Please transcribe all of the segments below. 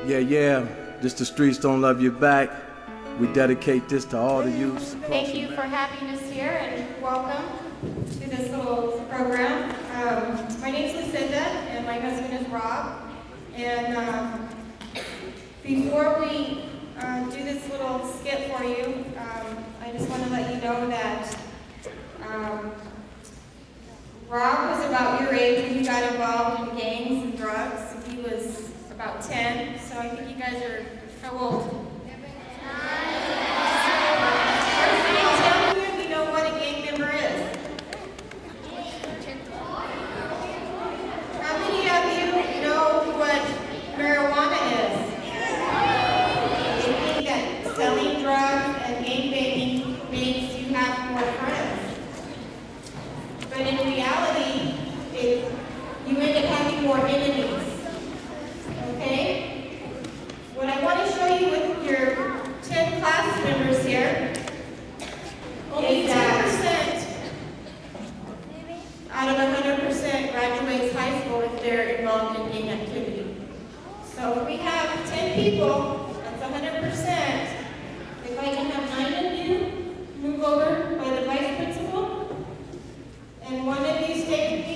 Yeah, this the Streets Don't Love You Back. We dedicate this to all the youths. Thank you for having us here and welcome to this little program. My name's Lucinda and my husband is Rob. And before we do this little skit for you, I just want to let you know that Rob was about your age when he got involved in gangs and drugs. He was about 10, so I think you guys are, how old? Tell me if you know what a gang member is. How many of you know what marijuana is? You think that selling drugs and gang banging makes you have more friends. But in reality, you end up having more enemies. Okay? What I want to show you with your 10 class members here is that 10% out of 100% graduates high school if they're involved in gang activity. So if we have 10 people, that's 100%. If I can have 9 of you move over by the vice principal, and 1 of you stay with me.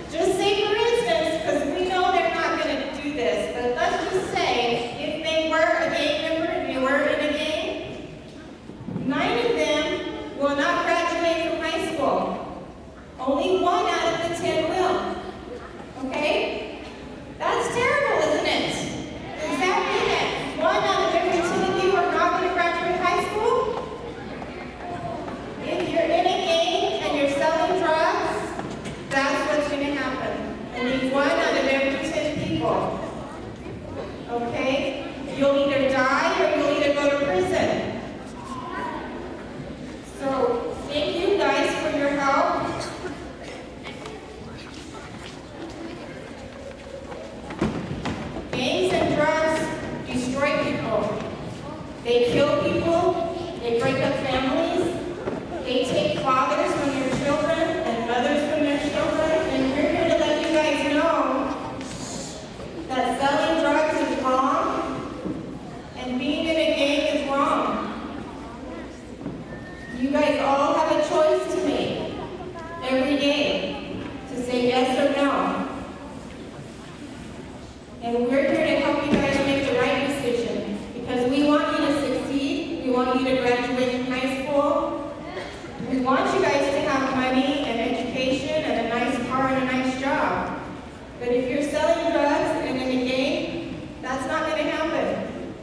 Just say for instance, because we know they're not going to do this, but let's just say if they were a gang member, if you were in a gang, 9 of them will not graduate from high school. Only 1 out of the 10 will. Okay? That's terrible, isn't it? Does that mean that 1 out of every 10 of you are not going to graduate high school? If you're in a gang and you're selling drugs, that's what's going to happen. Only 1 out of every 10 people. Okay? You'll either die or you'll either go to prison. So, thank you guys for your help. Gangs and drugs destroy people. They kill people. They break up families. They take fathers from their children and mothers from their children. And we're here to let you guys know that selling drugs is wrong and being in a gang is wrong. You guys all have a choice to make every day to say yes or no. And we're here to help you guys make the right decision because we want you to succeed. We want you to graduate from high school. We want you guys to have money and education and a nice car and a nice job. But if you're selling drugs and in a gang, that's not going to happen.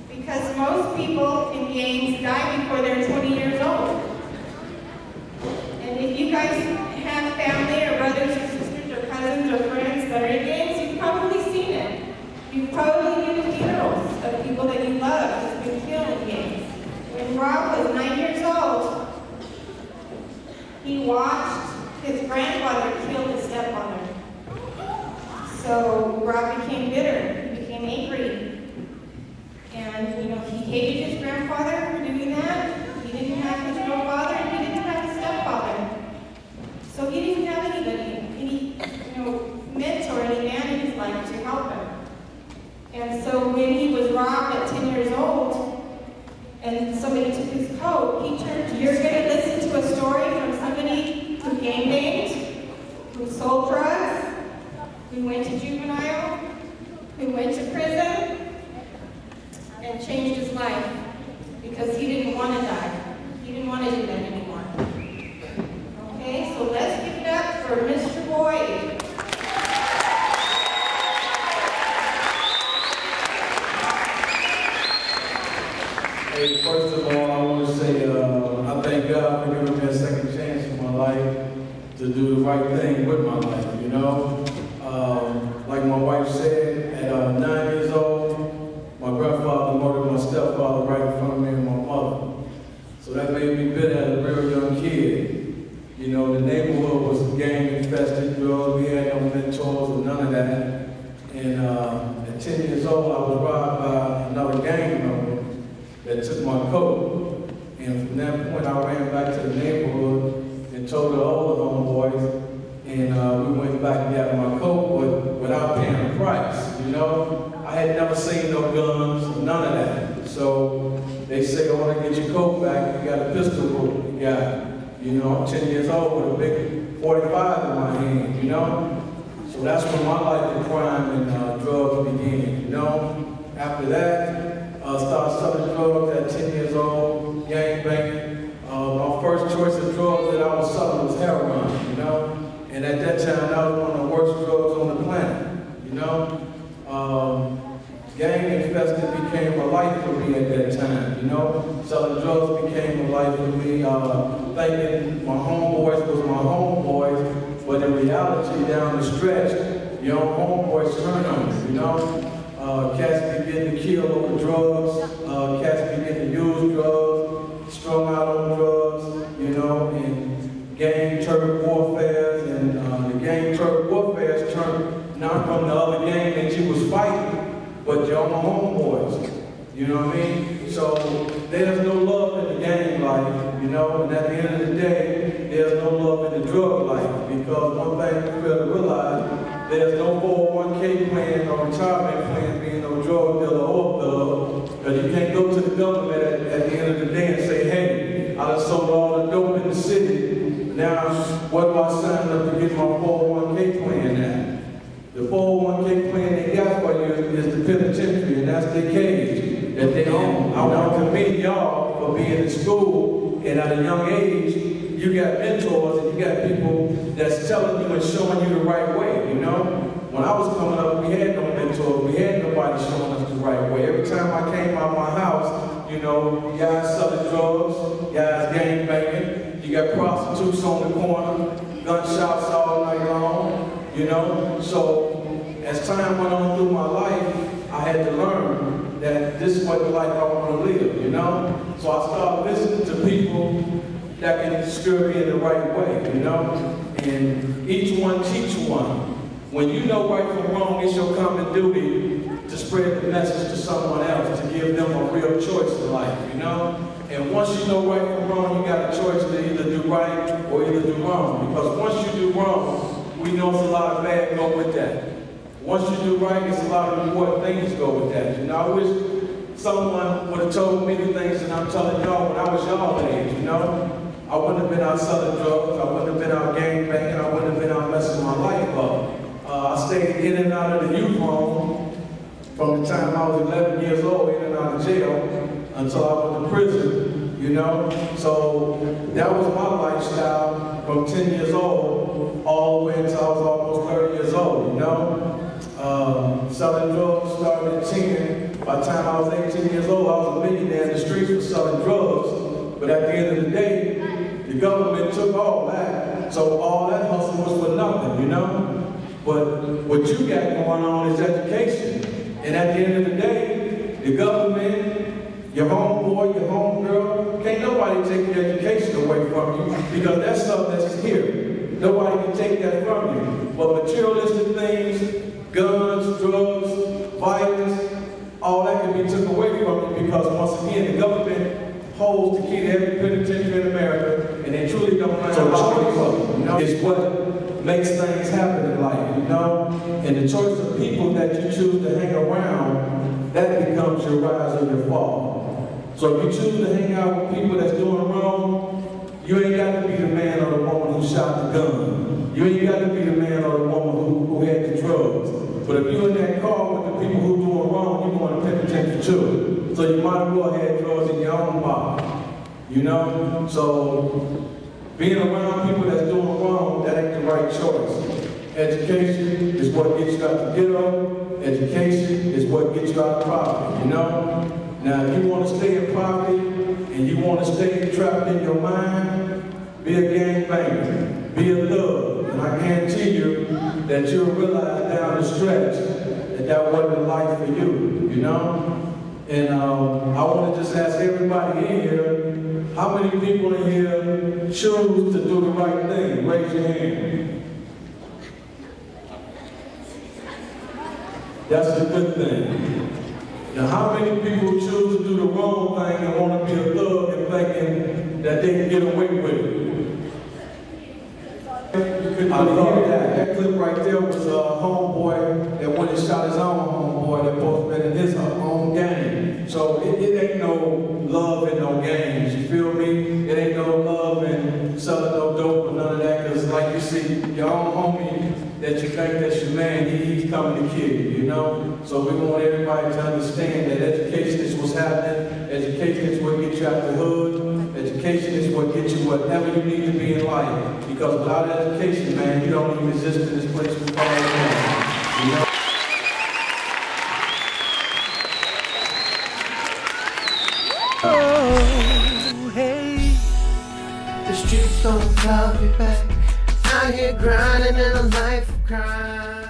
Because most people in gangs die before they're 20 years old. And if you guys have family or brothers or sisters or cousins or friends that are in gangs, you've probably seen it. You've probably been to funerals of people that you love that's been killed in gangs. When Rob was 9 years old, he watched his grandfather kill his stepmother. So Rob became bitter, he became angry. And he hated his grandfather for doing that. He didn't have his real father and he didn't have his stepfather. So he didn't have anybody, any mentor, any man in his life to help him. And so when he was robbed at 10 years old, and somebody took his coat, he turned. You're going to listen to a story from somebody who gang banged, who sold drugs, who went to juvenile, who went to prison, and changed his life because he didn't want to die. He didn't want to do that anymore. Okay, so let's give it up for Mr. Boyd. Hey, first of all, I want to say I thank God for giving me a second chance in my life to do the right thing with my life, Like my wife said, at 9 years old, my grandfather murdered my stepfather right in front of me and my mother. So that made me bitter as a very young kid. The neighborhood was gang infested, we had no mentors or none of that. And at 10 years old, I was robbed by another gang member that took my coat. And from that point, I ran back to the neighborhood and told the older homeboys, and we went back and got my coat, but without had never seen no guns, none of that. So they say, I want to get your coat back. You got a pistol you got. You know, I'm 10 years old with a big 45 in my hand, you know? So that's when my life of crime and drugs began, you know? After that, I started selling drugs at 10 years old, gang banging. My first choice of drugs that I was selling was heroin, you know? And at that time, that was one of the worst drugs on the planet, you know? Gang infested became a life for me at that time, you know? Selling drugs became a life for me, thinking my homeboys was my homeboys, but in reality, down the stretch, your own homeboys turn on you, you know? Cats begin to kill over drugs, cats begin to use drugs, strung out on drugs, you know, and gang turf warfare, and the gang turf warfare turned not from the other gang that you was fighting, but your own homeboys, you know what I mean? So there's no love in the gang life, you know, and at the end of the day, there's no love in the drug life, because one thing we fail to realize, there's no 401k plan or retirement plan being no drug dealer or thug, because you can't go to the government at the end of the day and say, hey, I done sold all the dope in the city, now what do I sign up to get my 401k plan at? The 401k plan they got for you is the penitentiary, and that's the cage that they own. I want to commend y'all for being in school, and at a young age, you got mentors and you got people that's telling you and showing you the right way, you know? When I was coming up, we had no mentors, we had nobody showing us the right way. Every time I came out of my house, you know, guys selling drugs, guys gang banging, you got prostitutes on the corner, gunshots all night long. You know, so as time went on through my life, I had to learn that this is what the life I want to live, you know? So I started listening to people that can steer me in the right way, you know? And each one teach one. When you know right from wrong, it's your common duty to spread the message to someone else, to give them a real choice in life, you know? And once you know right from wrong, you got a choice to either do right or either do wrong. Because once you do wrong, we know it's a lot of bad go with that. Once you do right, it's a lot of important things go with that. You know, I wish someone would have told me the things that I'm telling y'all when I was y'all age, you know? I wouldn't have been out selling drugs, I wouldn't have been out gang banging, I wouldn't have been out messing my life up. I stayed in and out of the youth home from the time I was 11 years old, in and out of jail, until I went to prison, you know? So that was my lifestyle from 10 years old all the way until I was almost 30 years old, you know? Selling drugs started at 10. By the time I was 18 years old, I was a millionaire in the streets for selling drugs. But at the end of the day, the government took all that. So all that hustle was for nothing, you know? But what you got going on is education. And at the end of the day, the government, your homeboy, your homegirl, can't nobody take your education away from you, because that's something that's here. Nobody can take that from you. But materialistic things, guns, drugs, violence, all that can be took away from you, because once again, the government holds the key to every penitentiary in America, and they truly don't mind about it. You know, it's what makes things happen in life, you know? And the choice of people that you choose to hang around, that becomes your rise or your fall. So if you choose to hang out with people that's doing wrong, you ain't got to be the man or the woman who shot the gun. You ain't got to be the man or the woman who had the drugs. But if you're in that car with the people who doing wrong, you're going to penitentiary too. So you might as well have drugs in your own body. You know? So being around people that's doing wrong, that ain't the right choice. Education is what gets you out the ghetto. Education is what gets you out of poverty, you know? Now, if you want to stay in poverty and you want to stay trapped in your mind, be a gangbanger, be a thug. And I guarantee you that you'll realize down the stretch that that wasn't the life for you, you know? And I want to just ask everybody in here, how many people in here choose to do the right thing? Raise your hand. That's a good thing. Now, how many people choose to do the wrong thing and want to be a thug and thinking that they can get away with it? I love that. That clip right there was a homeboy that went and shot his own homeboy that both been So it ain't no love in no games, you feel me? It ain't no love in selling no dope or none of that, because like you see, your own homie that you think that's your man, he's coming to kill you, you know? So we want everybody to understand that education is what's happening, education is what gets you out the hood, education is what gets you whatever you need to be in life. Because without education, man, you don't even exist in this place we call home, you know? Oh, hey, the streets don't love me back. Out here grinding in a life of crime.